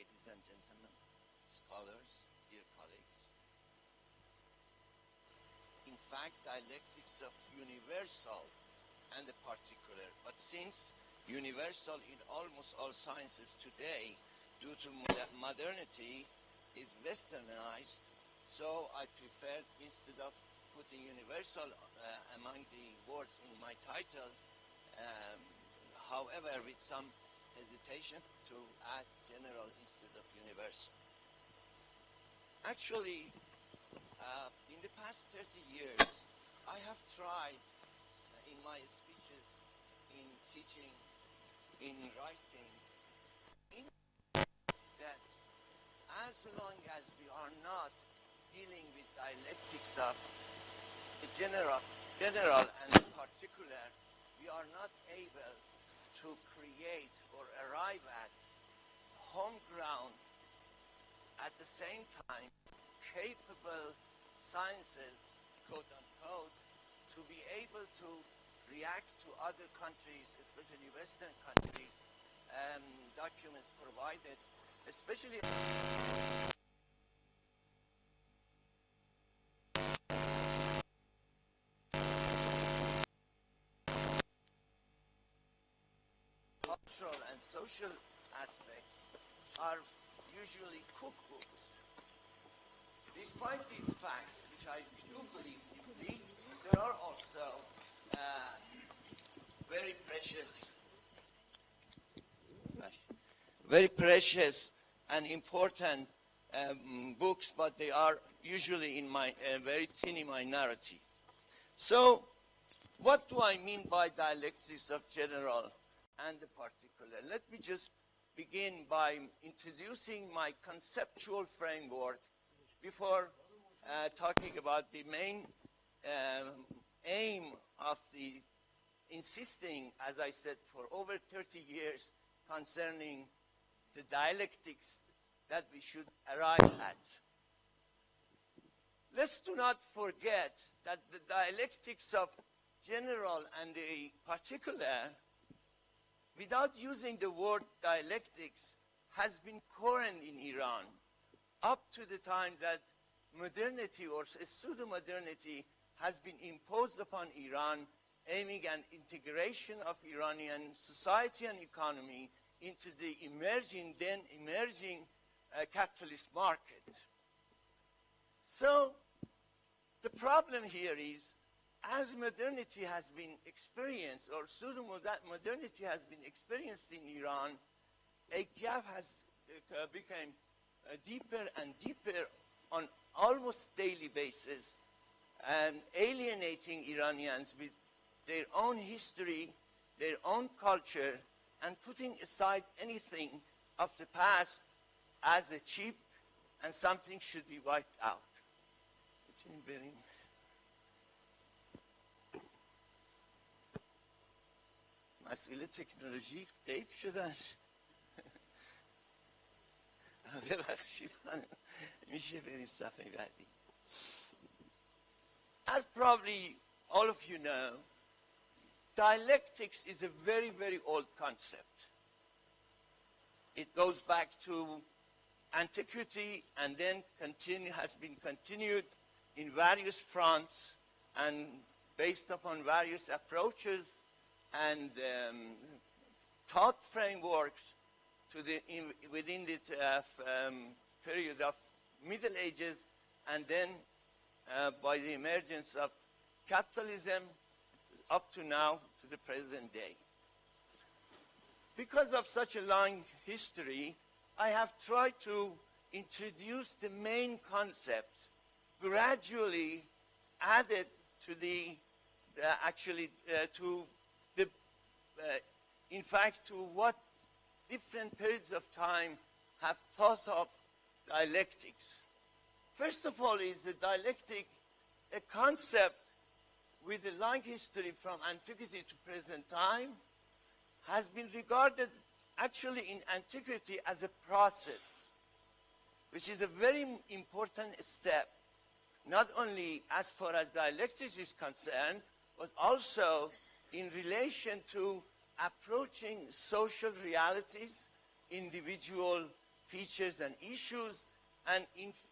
ladies and gentlemen, scholars, dear colleagues. In fact, dialectics of universal and the particular, but since universal in almost all sciences today, due to modernity, is westernized, so I prefer, instead of putting universal among the words in my title, however, with some hesitation, to add general instead of universal. Actually, in the past 30 years, I have tried in my speeches, in teaching, in writing, that as long as we are not dealing with dialectics of the general and the particular, we are not able to create or arrive at home ground, at the same time capable sciences, quote unquote, to be able to react to other countries, especially Western countries, documents provided, especially cultural and social aspects are usually cookbooks. Despite this fact, which I do believe deeply, there are also very precious and important books, but they are usually in my very teeny minority. So, what do I mean by dialectics of general and the particular? Let me just begin by introducing my conceptual framework before talking about the main aim of the insisting, as I said, for over 30 years concerning the dialectics that we should arrive at. Let's do not forget that the dialectics of general and the particular, without using the word dialectics, has been current in Iran up to the time that modernity or pseudo-modernity has been imposed upon Iran, aiming at integration of Iranian society and economy into the emerging capitalist market. So the problem here is, as modernity has been experienced, or pseudo-modernity has been experienced in Iran, a gap has become deeper and deeper on almost daily basis, and alienating Iranians with their own history, their own culture, and putting aside anything of the past as a cheap and something should be wiped out. مسئله تکنولوژی غیب شدن. ببخشید خانم، میشه بریم صفحه بعدی. As probably all of you know, dialectics is a very, very old concept. It goes back to antiquity and then has been continued in various fronts and based upon various approaches and thought frameworks within the period of Middle Ages, and then by the emergence of capitalism up to now, to the present day. Because of such a long history, I have tried to introduce the main concepts, gradually added to in fact, to what different periods of time have thought of dialectics. First of all, is the dialectic a concept with a long history from antiquity to present time, has been regarded actually in antiquity as a process, which is a very important step, not only as far as dialectics is concerned, but also in relation to approaching social realities, individual features and issues, and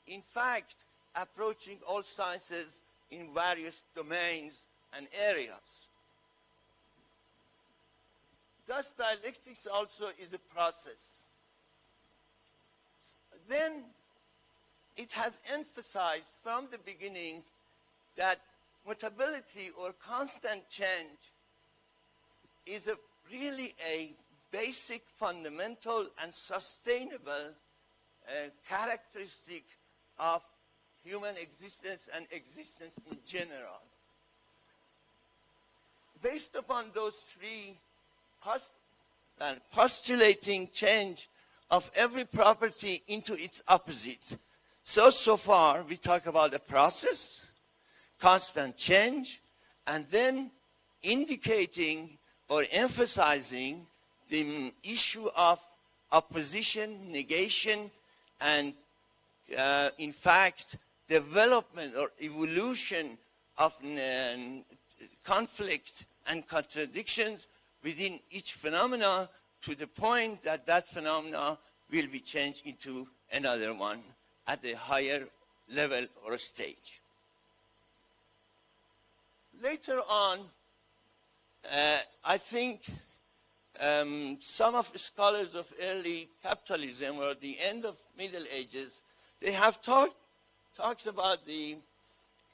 in fact, approaching all sciences in various domains and areas. Thus, dialectics also is a process. Then, it has emphasized from the beginning that mutability or constant change is really a basic, fundamental, and sustainable characteristic of human existence and existence in general. Based upon those three postulating change of every property into its opposite. So far, we talk about a process, constant change, and then indicating or emphasizing the issue of opposition, negation, and in fact, development or evolution of conflict and contradictions within each phenomena, to the point that that phenomena will be changed into another one at a higher level or stage. Later on, I think some of the scholars of early capitalism or the end of Middle Ages, they have talked about the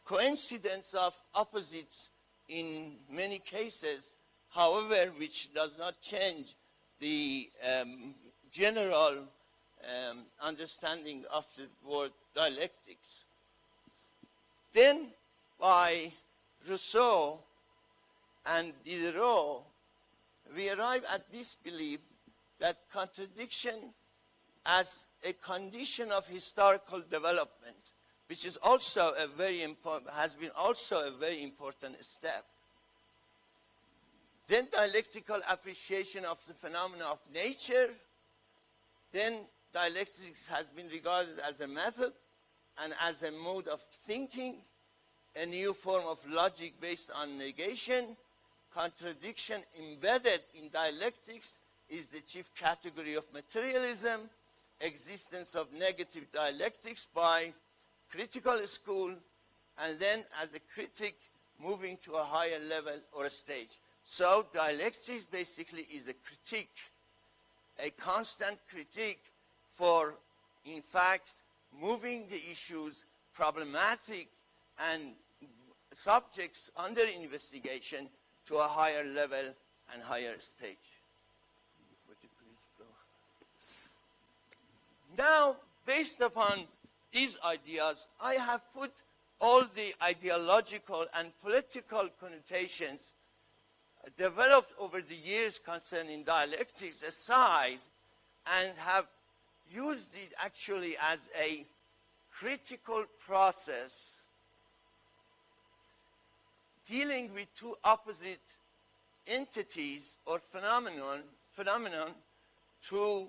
coincidence of opposites in many cases, however, which does not change the general understanding of the word dialectics. Then, by Rousseau and Diderot, we arrive at this belief that contradiction as a condition of historical development, which is also a very important, has been also a very important step. Then dialectical appreciation of the phenomena of nature. Then dialectics has been regarded as a method and as a mode of thinking, a new form of logic based on negation. Contradiction embedded in dialectics is the chief category of materialism, existence of negative dialectics by critical school, and then as a critic moving to a higher level or a stage. So dialectics basically is a critique, a constant critique for, in fact, moving the issues, problematic and subjects under investigation to a higher level and higher stage. Would you please go? Now, based upon these ideas, I have put all the ideological and political connotations developed over the years concerning dialectics aside and have used it actually as a critical process dealing with two opposite entities or phenomenon to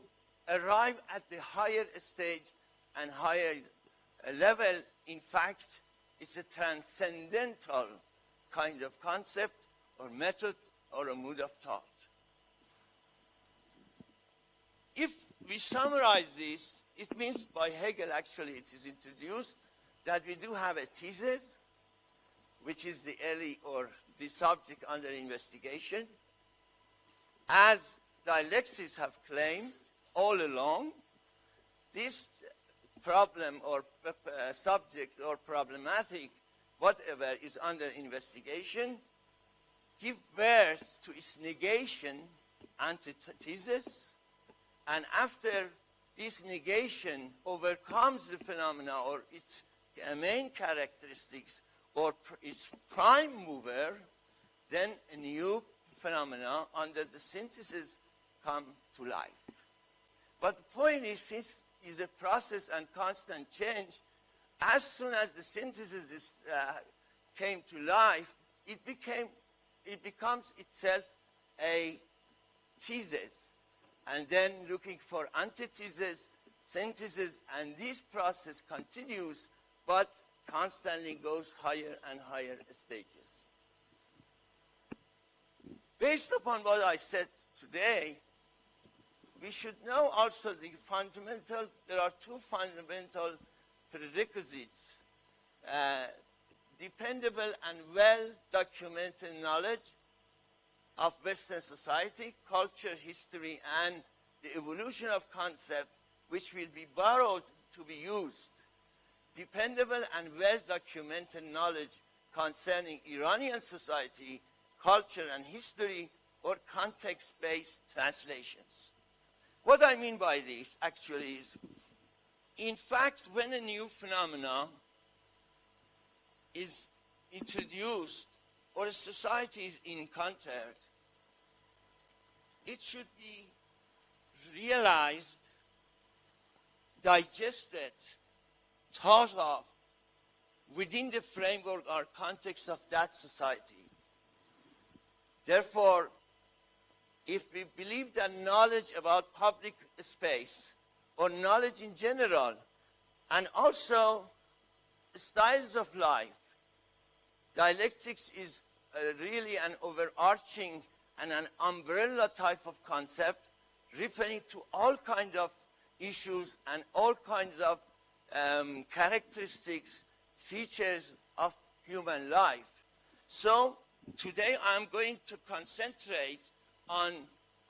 arrive at the higher stage and higher level. In fact, it's a transcendental kind of concept or method or a mode of thought. If we summarize this, it means by Hegel actually it is introduced that we do have a thesis, which is the early or the subject under investigation. As dialectics have claimed all along, this problem or subject or problematic, whatever is under investigation, give birth to its negation, antithesis, and after this negation overcomes the phenomena or its main characteristics or its prime mover, then a new phenomena under the synthesis come to life. But the point is, since it's a process and constant change, as soon as the synthesis came to life, it becomes itself a thesis. And then looking for antithesis, synthesis, and this process continues, but constantly goes higher and higher stages. Based upon what I said today, we should know also there are two fundamental prerequisites. Dependable and well-documented knowledge of Western society, culture, history, and the evolution of concepts which will be borrowed to be used. Dependable and well-documented knowledge concerning Iranian society, culture, and history, or context-based translations. What I mean by this actually is, in fact, when a new phenomenon is introduced or a society is encountered, it should be realized, digested, thought of within the framework or context of that society. Therefore, if we believe that knowledge about public space or knowledge in general, and also styles of life, dialectics is really an overarching and an umbrella type of concept referring to all kinds of issues and all kinds of characteristics, features of human life. So today I'm going to concentrate on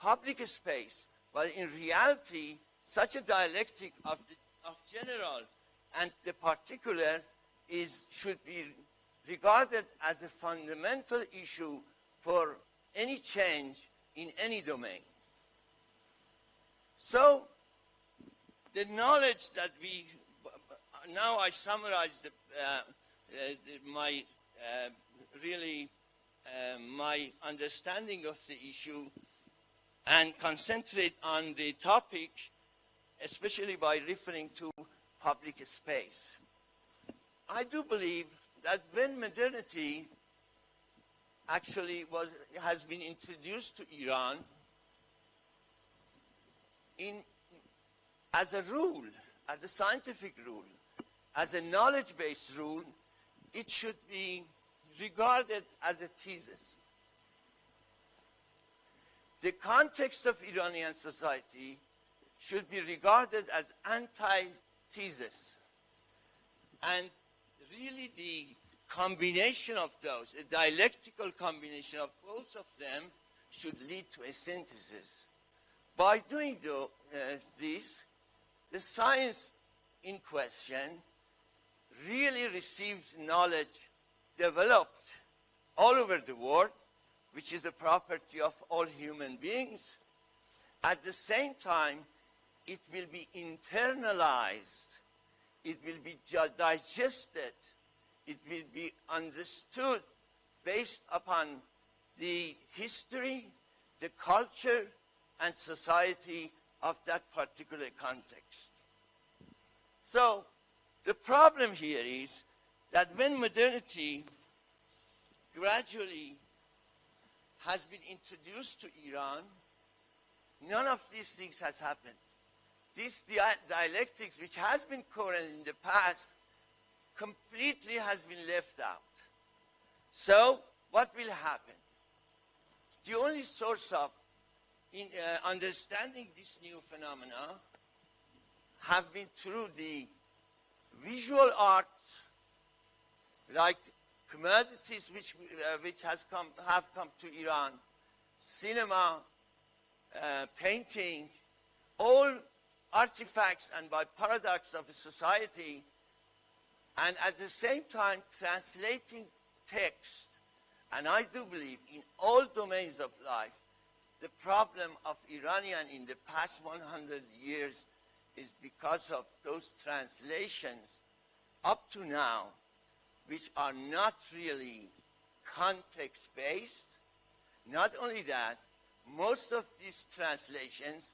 public space, but in reality, such a dialectic of general and the particular should be regarded as a fundamental issue for any change in any domain. So, the knowledge that now I summarize my understanding of the issue and concentrate on the topic, especially by referring to public space. I do believe that when modernity actually has been introduced to Iran, as a rule, as a scientific rule, as a knowledge-based rule, it should be regarded as a thesis. The context of Iranian society should be regarded as anti-thesis. And really the combination of those, a dialectical combination of both of them, should lead to a synthesis. By doing this, the science in question really receives knowledge developed all over the world, which is a property of all human beings. At the same time, it will be internalized, it will be digested, it will be understood based upon the history, the culture, and society of that particular context. So, the problem here is that when modernity gradually has been introduced to Iran, none of these things has happened. This dialectics, which has been current in the past, completely has been left out. So, what will happen? The only source of understanding this new phenomena have been through the visual arts, like commodities which have come to Iran, cinema, painting, all artifacts and byproducts of a society, and at the same time translating text. And I do believe in all domains of life, the problem of Iranian in the past 100 years is because of those translations up to now, which are not really context-based. Not only that, most of these translations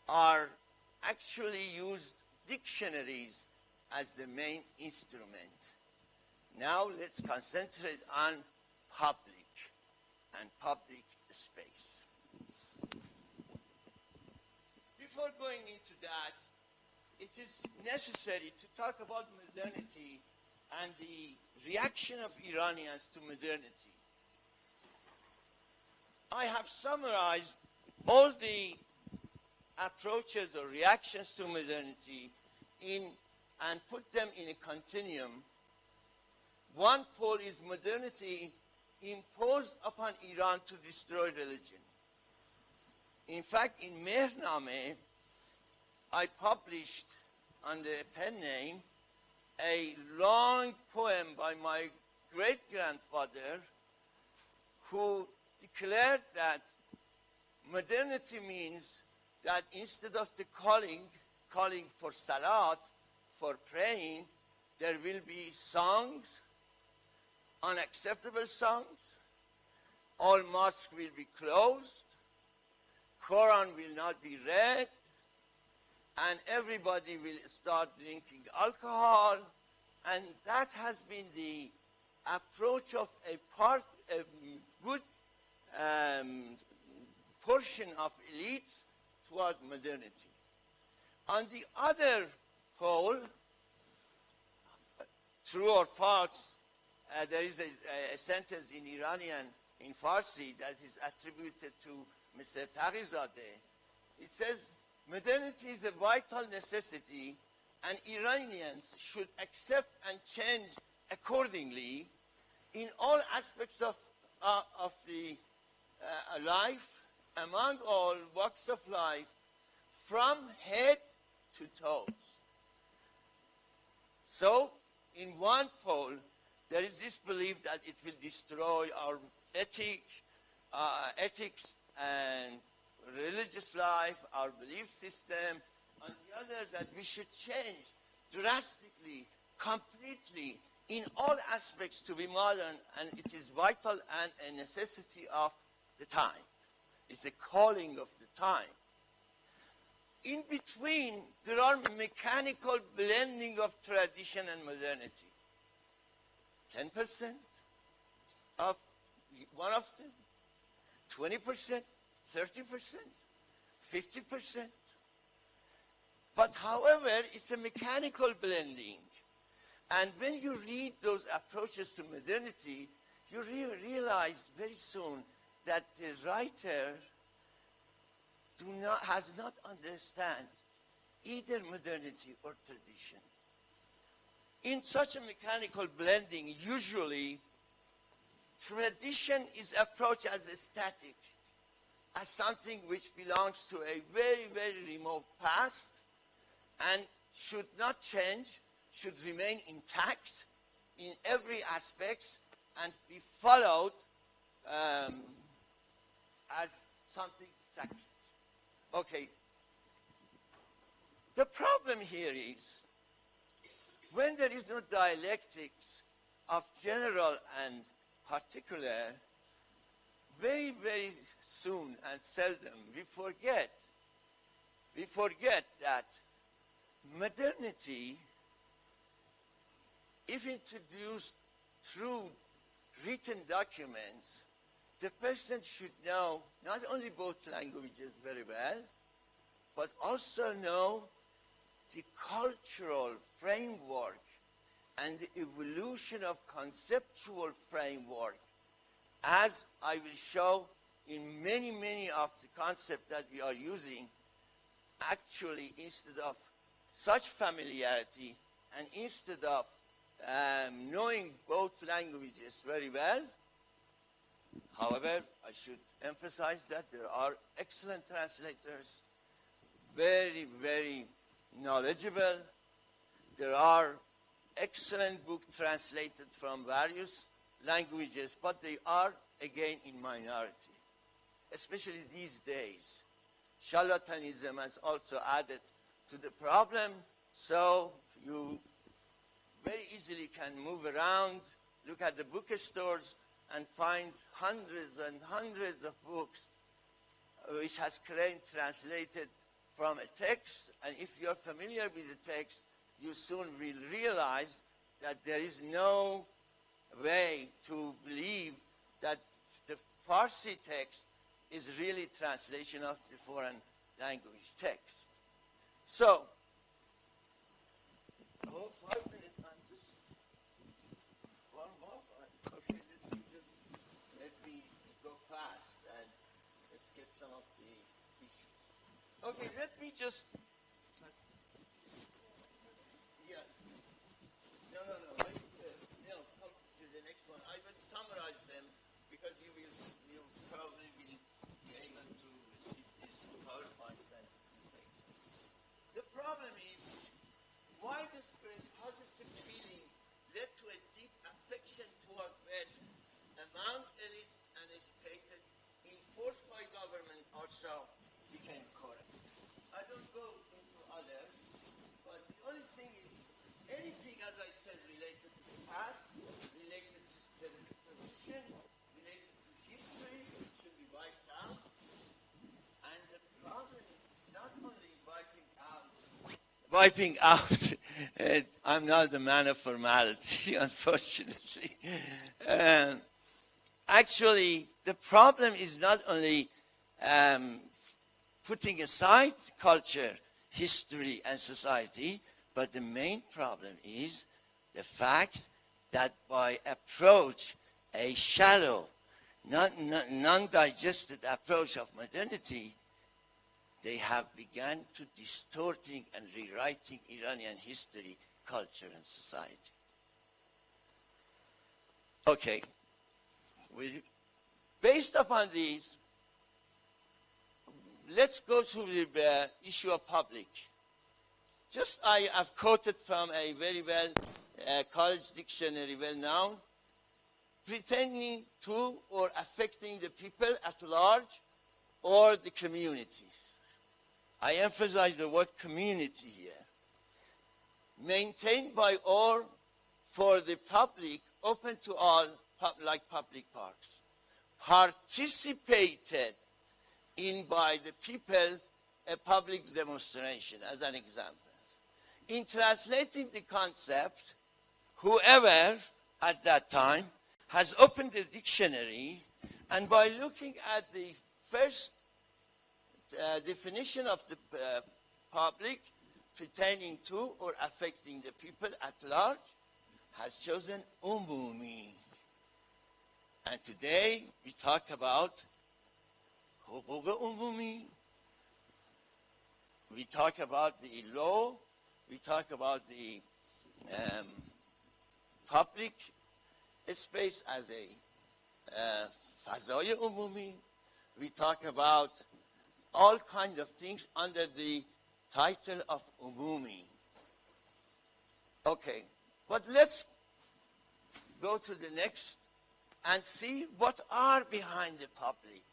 are actually used dictionaries as the main instrument. Now let's concentrate on public and public space. Before going into that, it is necessary to talk about modernity and the reaction of Iranians to modernity. I have summarized all the approaches or reactions to modernity and put them in a continuum. One pole is modernity imposed upon Iran to destroy religion. In fact, in Mehnameh, I published under a pen name a long poem by my great-grandfather who declared that modernity means that instead of the calling for salat, for praying, there will be songs, unacceptable songs, all mosques will be closed, Quran will not be read, and everybody will start drinking alcohol, and that has been the approach of a good portion of elites toward modernity. On the other pole, true or false, there is a sentence in Iranian, in Farsi, that is attributed to Mr. Tagizadeh. It says, modernity is a vital necessity, and Iranians should accept and change accordingly in all aspects of the life, among all walks of life, from head to toes. So, in one pole, there is this belief that it will destroy our ethics and religious life, our belief system. On the other, that we should change drastically, completely, in all aspects to be modern, and it is vital and a necessity of the time. It's a calling of the time. In between, there are mechanical blending of tradition and modernity. 10% of one of them, 20%, 30%, 50%. But however, it's a mechanical blending. And when you read those approaches to modernity, you realize very soon that the writer has not understand either modernity or tradition. In such a mechanical blending, usually tradition is approached as a static, as something which belongs to a very, very remote past and should not change, should remain intact in every aspect and be followed as something sacred. Okay. The problem here is when there is no dialectics of general and particular, very, very soon and seldom we forget that modernity, if introduced through written documents, the person should know not only both languages very well, but also know the cultural framework and the evolution of conceptual framework, as I will show in many, many of the concepts that we are using. Actually, instead of such familiarity and instead of knowing both languages very well, however, I should emphasize that there are excellent translators, very, very knowledgeable. There are excellent books translated from various languages, but they are, again, in minority, especially these days. Charlatanism has also added to the problem, so you very easily can move around, look at the bookstores, and find hundreds and hundreds of books which has claimed translated from a text, and if you're familiar with the text, you soon will realize that there is no way to believe that the Farsi text is really translation of the foreign language text. So, 5 minutes, I'm just one more. Okay, let me go fast and skip some of the issues. Okay, let me just. Yeah. No. Wait, come to the next one. I will summarize them because you probably will be able to see this PowerPoint and things. The problem is widespread positive feeling led to a deep affection toward West among elites and educated, enforced by government also became correct. I don't go into others, but the only thing is anything, as I said, related to the past, related to the tradition, related to history, should be wiped out. And the problem is not only wiping out, I'm not the man of formality, unfortunately. Actually, the problem is not only putting aside culture, history, and society, but the main problem is the fact that by approach, a shallow, non-digested approach of modernity, they have begun to distorting and rewriting Iranian history, culture, and society. Okay. Based upon these, let's go to the issue of public. I have quoted from a very well college dictionary, well known, pretending to or affecting the people at large or the community. I emphasize the word community here. Maintained by or for the public, open to all, like public parks. Participated in by the people, a public demonstration, as an example. In translating the concept, whoever at that time has opened the dictionary, and by looking at the first definition of the public, pertaining to or affecting the people at large, has chosen umumi. And today we talk about حقوق umumi. We talk about the law. We talk about the public space as a فضای umumi. We talk about all kinds of things under the title of umumi. Okay, but let's go to the next and see what are behind the public.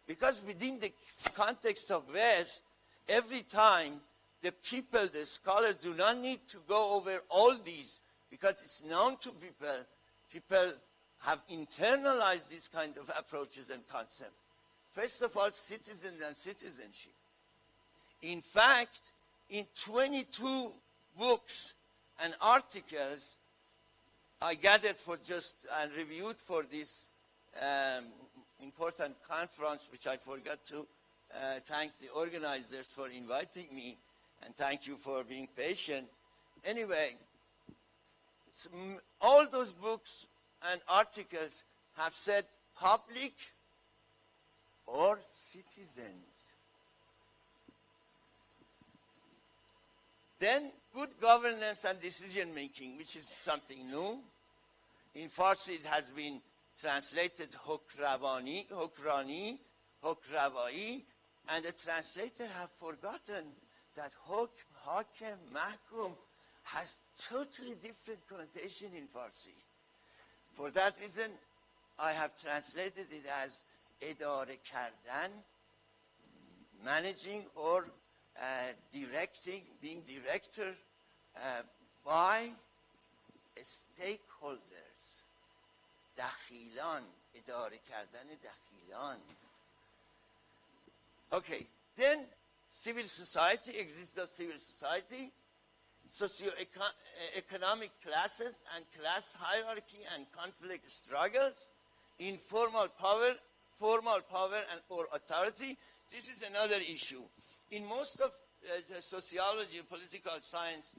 Because within the context of West, every time the people, the scholars do not need to go over all these because it's known to people. People have internalized these kind of approaches and concepts. First of all, citizen and citizenship. In fact, in 22 books and articles I gathered for just and reviewed for this important conference, which I forgot to thank the organizers for inviting me, and thank you for being patient. Anyway, all those books and articles have said public or citizens. Then good governance and decision making, which is something new. In Farsi it has been translated hukravani, hukrani, hukravai, and the translator have forgotten that hakim, mahkum has totally different connotation in Farsi. For that reason, I have translated it as idare kardan, managing or directing, being director by stakeholders. Dakhilan, idare kardan dakhilan. Okay, then civil society, exists as civil society, socio-economic classes and class hierarchy and conflict struggles, informal power, formal power and or authority. This is another issue. In most of the sociology and political science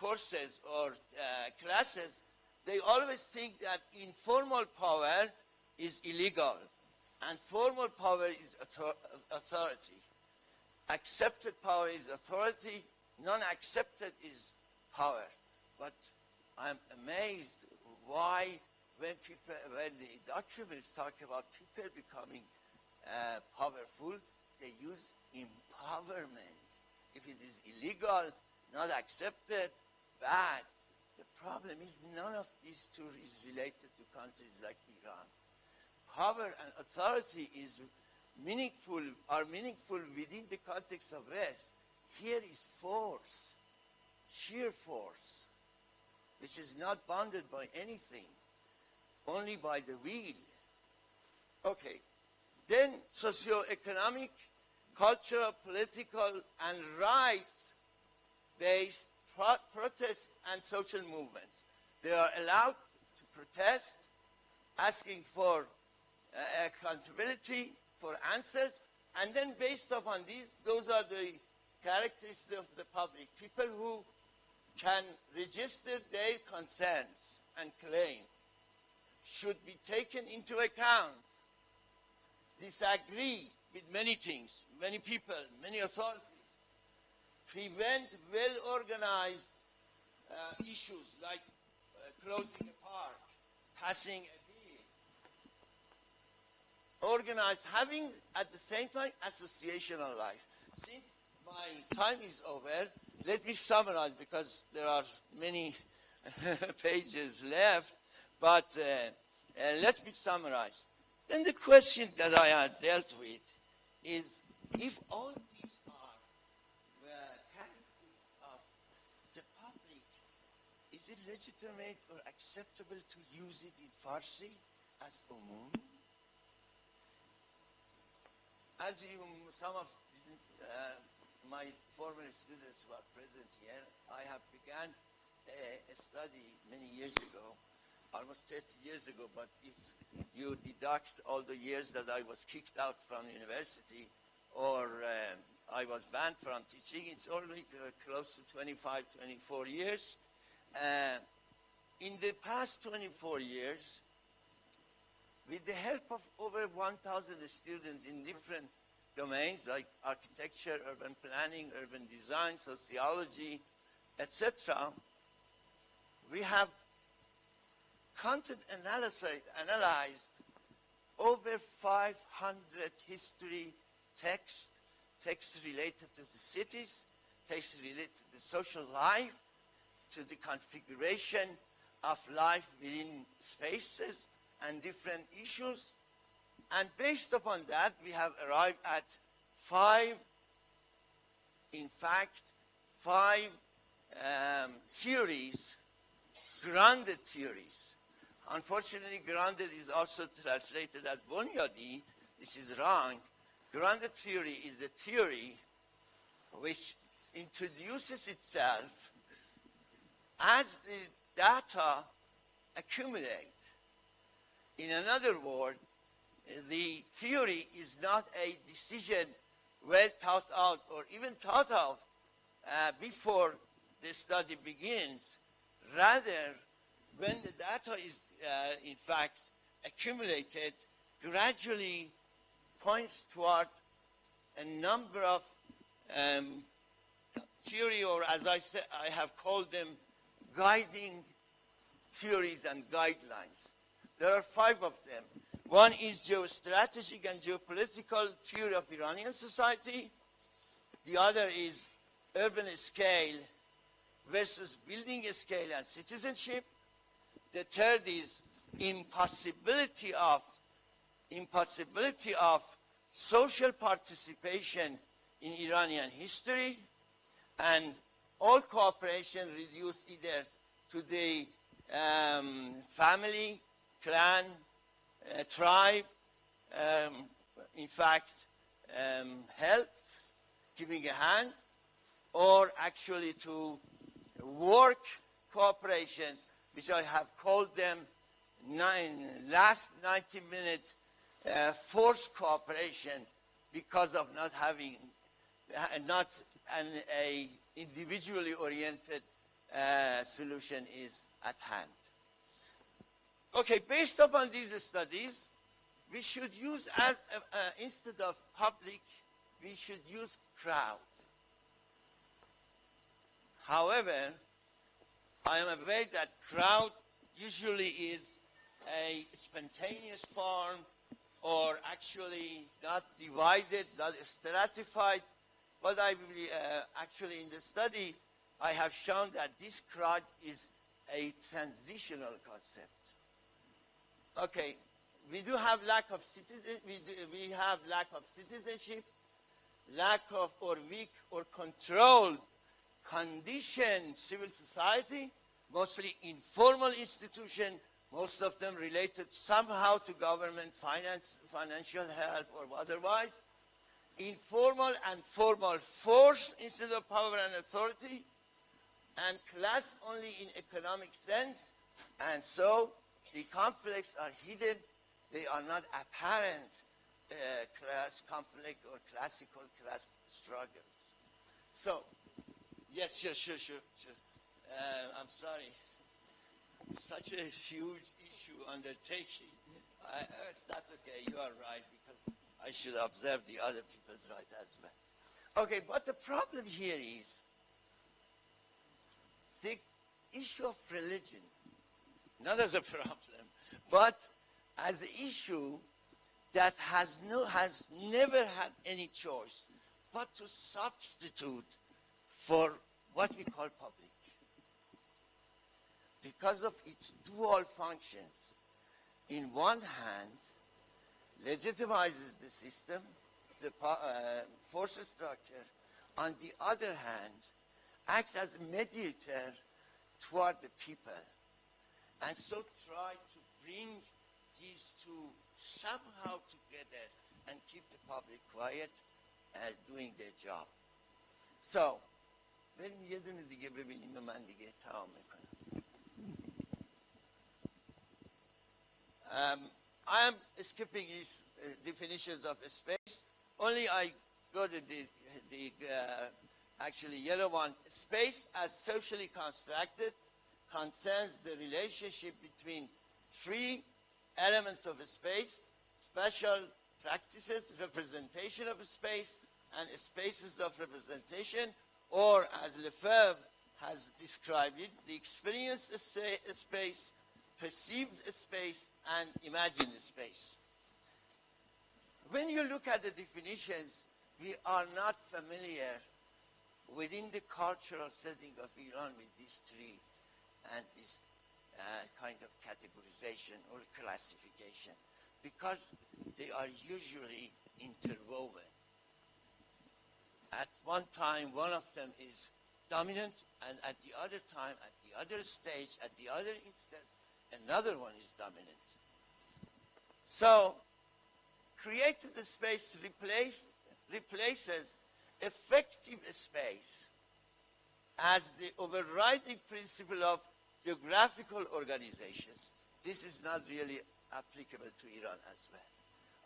courses or classes, they always think that informal power is illegal and formal power is authority. accepted power is authority, non-accepted is power. But I'm amazed why when the documents talk about people becoming powerful, they use empowerment. If it is illegal, not accepted, bad. The problem is none of these two is related to countries like Iran. Power and authority are meaningful within the context of West. Here is force, sheer force, which is not bounded by anything, only by the will. Okay. Then socio-economic, cultural, political, and rights-based protests and social movements. They are allowed to protest, asking for accountability, for answers, and then based upon these, those are the characteristics of the public. People who can register their concerns and claim should be taken into account, disagree with many things, many people, many authorities, prevent well-organized issues like closing a park, passing a bill, organized, having at the same time associational life. Since my time is over, let me summarize because there are many pages left, but let me summarize. Then the question that I had dealt with is, if all these are characteristics of the public, is it legitimate or acceptable to use it in Farsi as umum? As some of my former students who are present here, I have begun a study many years ago, almost 30 years ago, but if you deduct all the years that I was kicked out from university or I was banned from teaching, it's only close to 25, 24 years. In the past 24 years, with the help of over 1,000 students in different domains like architecture, urban planning, urban design, sociology, etc., we have analyzed over 500 history texts related to the cities, texts related to the social life, to the configuration of life within spaces and different issues. And based upon that, we have arrived at five theories, grounded theories. Unfortunately, grounded is also translated as bunyadi, which is wrong. Grounded theory is a theory which introduces itself as the data accumulate. In another word, the theory is not a decision well thought out or even thought out before the study begins. Rather, when the data is in fact accumulated, gradually points toward a number of theory, or as I said, I have called them guiding theories and guidelines. There are five of them. One is geostrategic and geopolitical theory of Iranian society. The other is urban scale versus building scale and citizenship. The third is impossibility of social participation in Iranian history, and all cooperation reduced either to the family, clan, tribe, help, giving a hand, or actually to work cooperations, which I have called them last 90-minute forced cooperation because of not having, a individually oriented solution is at hand. Okay, based upon these studies, we should use, instead of public, we should use crowd. However, I am aware that crowd usually is a spontaneous form, or actually not divided, not stratified. But actually in the study, I have shown that this crowd is a transitional concept. Okay, we do have lack of we have lack of citizenship, lack of or weak or controlled conditioned civil society, mostly informal institution, most of them related somehow to government financial help or otherwise, informal and formal force instead of power and authority, and class only in economic sense, and so the conflicts are hidden, they are not apparent class conflict or classical class struggles. So, yes, sure. I'm sorry. Such a huge issue undertaking. That's okay, you are right, because I should observe the other people's right as well. Okay, but the problem here is the issue of religion, not as a problem, but as an issue that has never had any choice but to substitute for what we call public. Because of its dual functions. In one hand, legitimizes the system, the force structure. On the other hand, act as a mediator toward the people. And so try to bring these two somehow together and keep the public quiet and doing their job. So, بریم یه دونه دیگه ببینیم و من دیگه تمام میکنم. I am skipping these definitions of space. Only I go to the actually yellow one. Space as socially constructed concerns the relationship between three elements of a space, special practices, representation of a space, and spaces of representation, or as Lefebvre has described it, the experienced space, perceived space, and imagined space. When you look at the definitions, we are not familiar within the cultural setting of Iran with these three and this kind of categorization or classification, because they are usually interwoven. At one time, one of them is dominant, and at the other time, at the other stage, at the other instance, another one is dominant. So, created space replaces effective space as the overriding principle of geographical organizations. This is not really applicable to Iran as well.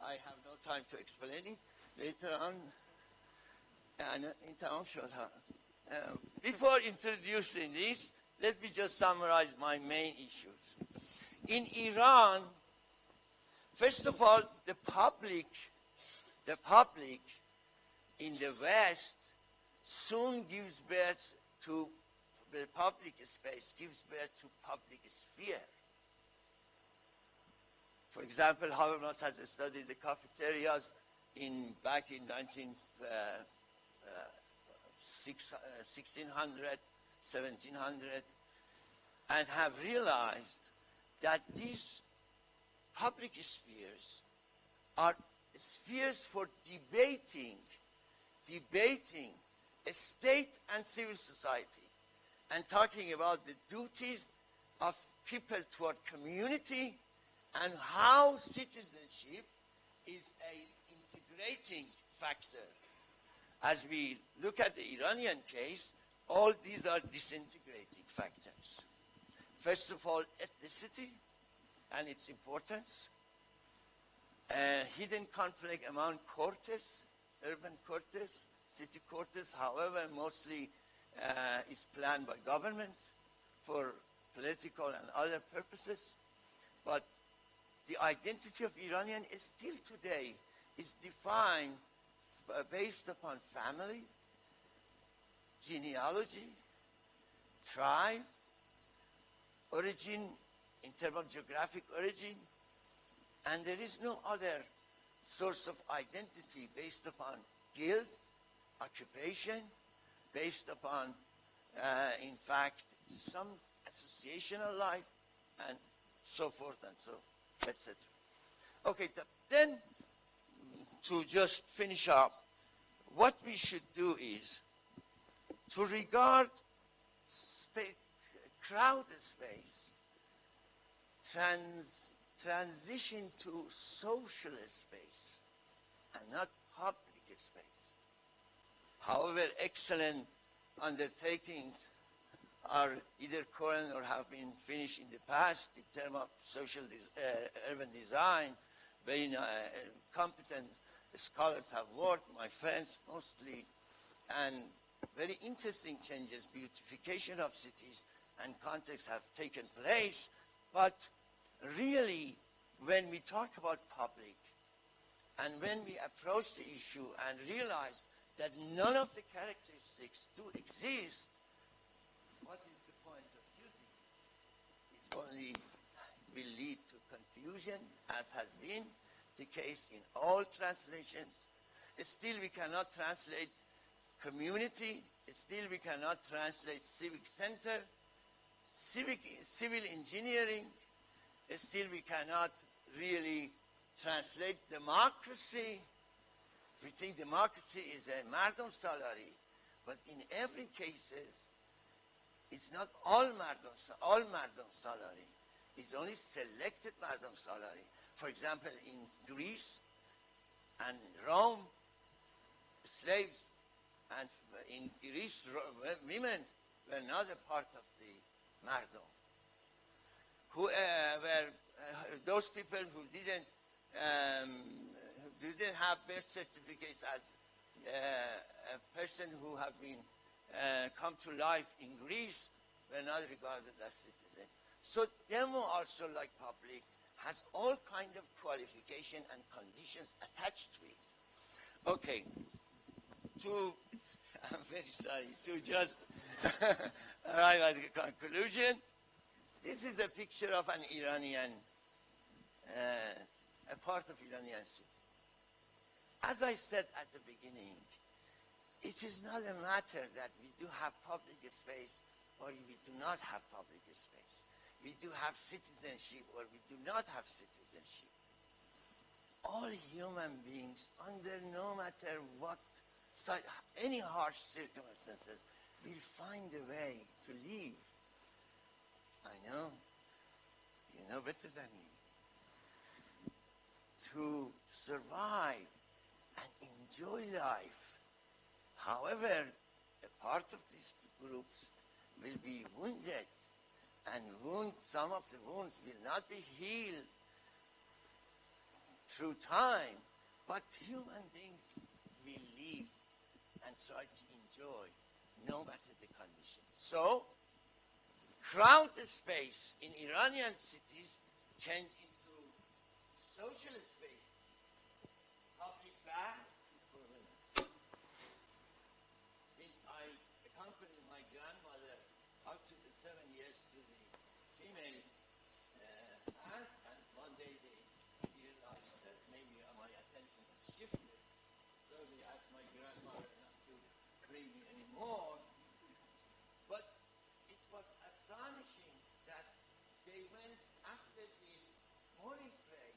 I have no time to explain it. Later on, before introducing this, let me just summarize my main issues. In Iran, first of all, the public in the West soon gives birth to the public space, gives birth to public sphere. For example, Habermas has studied the cafeterias back in 1600, 1700, and have realized that these public spheres are spheres for debating a state and civil society, and talking about the duties of people toward community and how citizenship is an integrating factor. As we look at the Iranian case, all these are disintegrating factors. First of all, ethnicity and its importance, hidden conflict among quarters, urban quarters, city quarters, however, mostly is planned by government for political and other purposes. But the identity of Iranian is still today is defined based upon family, genealogy, tribe, origin, in terms of geographic origin, and there is no other source of identity based upon guild, occupation, based upon, in fact, some associational life, and so forth and so, etc. Okay, then to just finish up, what we should do is to regard crowded space, transition to social space, and not public space. However, excellent undertakings are either current or have been finished in the past in terms of social urban design. Very competent scholars have worked, my friends mostly, and very interesting changes, beautification of cities and contexts have taken place. But really, when we talk about public, and when we approach the issue and realize that none of the characteristics do exist, what is the point of using it? It only will lead to confusion, as has been the case in all translations. Still, we cannot translate community. Still, we cannot translate civic center, civil engineering. Still, we cannot really translate democracy. We think democracy is a mardom salari, but in every case, it's not all mardom salari. It's only selected mardom salari. For example, in Greece and Rome, slaves, and in Greece, women were not a part of the mardom. Who were those people who didn't have birth certificates as a person who have been come to life in Greece were not regarded as citizens. So demo also, like public, has all kind of qualification and conditions attached to it. Okay, I'm very sorry, to just arrive at the conclusion, this is a picture of an Iranian, a part of Iranian city. As I said at the beginning, it is not a matter that we do have public space or we do not have public space. We do have citizenship or we do not have citizenship. All human beings, under no matter what, any harsh circumstances, will find a way to live. I know, you know better than me. To survive and enjoy life. However, a part of these groups will be wounded, and some of the wounds will not be healed through time, but human beings will live and try to enjoy no matter the condition. So, crowded space in Iranian cities changed into social space. Public bath for women. Since I accompanied my grandmother up to the 7 years to the females bath, and one day they realized that maybe my attention has shifted. So they asked my grandmother not to bring me anymore. But it was astonishing that they went after the morning prayer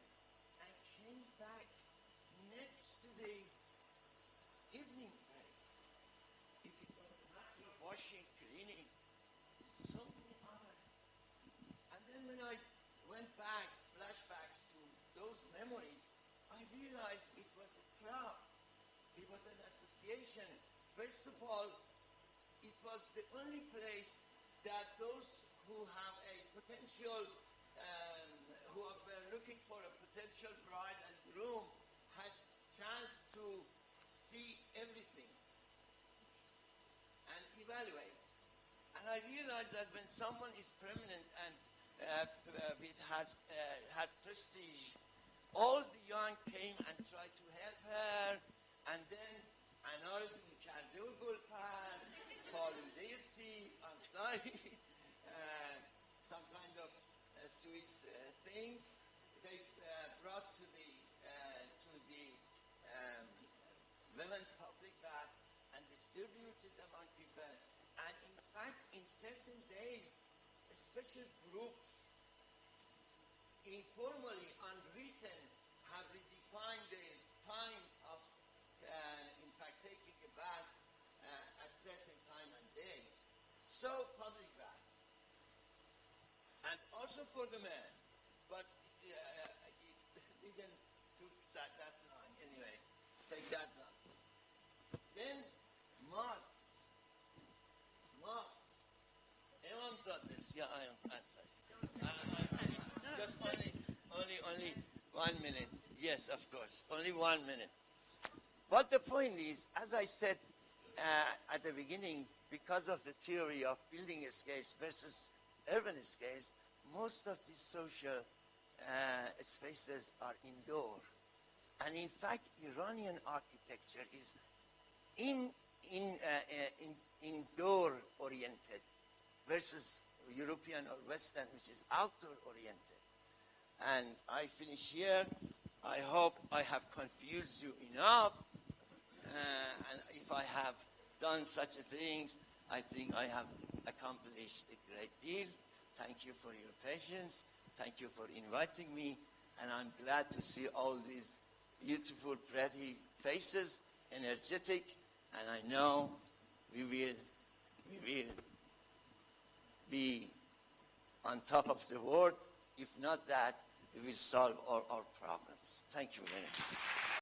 and came back next to the evening prayer. If it was a matter of washing, cleaning, so many others. And then when I went back, flashbacks to those memories, I realized it was a crowd. It was an association. First of all, it was the only place that those who have a potential, who were looking for a potential bride and groom, had chance to see everything and evaluate. And I realized that when someone is prominent and has prestige, all the young came and tried to help her, and then anardım کرده و گلپر پالوده‌سی I'm sorry some kind of sweet things they brought to the women's public bath and distributed among people, and in fact in certain days special groups informally unwritten have redefined the time of in fact taking a bath at certain time and days. So public baths. And also for the men, but it didn't took that long anyway. Take that long. Then mosques. Imam this. Yeah, I am answered. Just only 1 minute. Yes, of course. Only 1 minute. But the point is, as I said at the beginning, because of the theory of building scales versus urban scales, most of these social spaces are indoor. And in fact, Iranian architecture is indoor-oriented versus European or Western, which is outdoor-oriented. And I finish here. I hope I have confused you enough. And if I have done such things, I think I have accomplished a great deal. Thank you for your patience. Thank you for inviting me. And I'm glad to see all these beautiful, pretty faces, energetic. And I know we will be on top of the world. If not that, we will solve all our problems. Thank you very much.